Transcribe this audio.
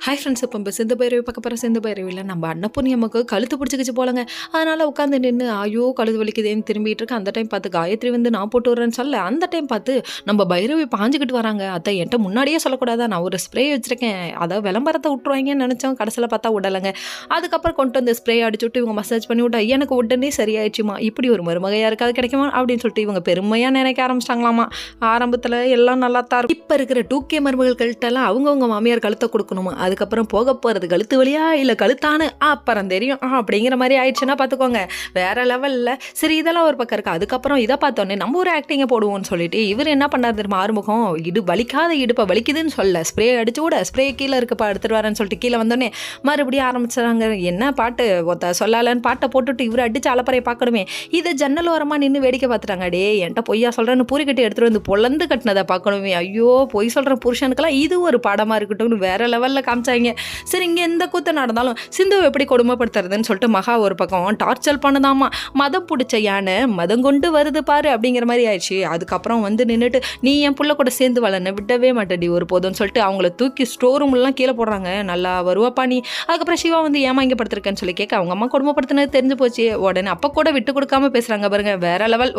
Hi friends, இப்போ சிந்து பைரவி பார்க்க போகிற சிந்து பைரவியில் நம்ம அன்னபூர்ணி அம்மாவுக்கு கழுத்து பிடிச்சிக்கிச்சு போலங்க. அதனால் உட்காந்து நின்று ஐயோ கழுத்து வலிக்குதேன்னு திரும்பிட்டு இருக்கு. அந்த டைம் பார்த்து காயத்ரி வந்து நான் போட்டு வரேன்னு சொல்ல, அந்த டைம் பார்த்து நம்ம பைரவி பாஞ்சிக்கிட்டு வராங்க. அத்தை என்கிட்ட முன்னாடியே சொல்லக்கூடாதா, நான் ஒரு ஸ்ப்ரே வச்சுருக்கேன், அதாவது விளம்பரத்தை விட்டுருவாங்கன்னு நினச்சோம். கடைசியில் பார்த்தா விடலைங்க. அதுக்கப்புறம் கொண்டு வந்து ஸ்ப்ரே அடிச்சு விட்டு இவங்க மசாஜ் பண்ணி விட்டா எனக்கு உடனே சரியாயிடுச்சுமா. இப்படி ஒரு மருமகையாக இருக்காது கிடைக்குமா அப்படின்னு சொல்லிட்டு இவங்க பெருமையாக நினைக்க ஆரம்பிச்சிட்டாங்களாமா. ஆரம்பத்தில் எல்லாம் நல்லா தான் இருக்கும். இப்போ இருக்கிற 2K மருமகள்கிட்டலாம் அவங்கவுங்க மாமியார் கழுத்தை கொடுக்கணுமா. அதுக்கப்புறம் போக போகிறது கழுத்து வழியா இல்லை கழுத்தானு அப்புறம் தெரியும் அப்படிங்கிற மாதிரி ஆயிடுச்சுன்னா பார்த்துக்கோங்க, வேற லெவலில். சரி, இதெல்லாம் ஒரு பக்கம் இருக்குது. அதுக்கப்புறம் இதை பார்த்தோன்னே நம்ம ஒரு ஆக்டிங்கை போடுவோம்னு சொல்லிட்டு இவர் என்ன பண்ணார் தெரியுமா, ஆறுமுகம் வலிக்காத இடுப்பை வலிக்குதுன்னு சொல்ல ஸ்ப்ரே அடிச்சு கூட ஸ்ப்ரே கீழே இருக்கப்பா எடுத்துட்டு வரேன்னு சொல்லிட்டு கீழே வந்தோடனே மறுபடியும் ஆரம்பிச்சாங்க. என்ன பாட்டு ஒத்த சொல்லலன்னு பாட்டை போட்டுட்டு இவர் அடிச்சு அலப்பறையை பார்க்கணுமே. இதை ஜன்னல் ஓரமாக நின்று வேடிக்கை பார்த்துட்டாங்க. டே என்கிட்ட பொய்யா சொல்கிறேன்னு பூரி கட்டி எடுத்துகிட்டு வந்து பொழந்து கட்டினதை பார்க்கணுமே. ஐயோ பொய் சொல்கிற புருஷனுக்கெல்லாம் இது ஒரு பாடமாக இருக்கட்டும்னு வேற லெவலில் காமிச்சாங்க. சரி, இங்கே எந்த கூத்து நடந்தாலும் சிந்துவை எப்படி கொடுமைப்படுத்துறதுன்னு சொல்லிட்டு மகா ஒரு பக்கம் டார்ச்சர் பண்ணுதாமா. மதம் பிடிச்ச யானை மதம் கொண்டு வருது பாரு அப்படிங்கிற மாதிரி ஆயிடுச்சு. அதுக்கப்புறம் வந்து நின்றுட்டு நீ என் புள்ள கூட சேர்ந்து வளர்ன விடவே மாட்டேடி ஒரு போதும்னு சொல்லிட்டு அவங்கள தூக்கி ஸ்டோர் ரூம்லாம் கீழே போடுறாங்க. நல்லா வருவாப்பா நீ. அதுக்கப்புறம் சிவா வந்து ஏமா இங்கே படுத்திருக்கேன்னு சொல்லி கேட்க அவங்க அம்மா கொடுமைப்படுத்தினது தெரிஞ்சு போச்சு. உடனே அப்போ கூட விட்டு கொடுக்காம பேசுகிறாங்க பாருங்க, வேற லெவல்.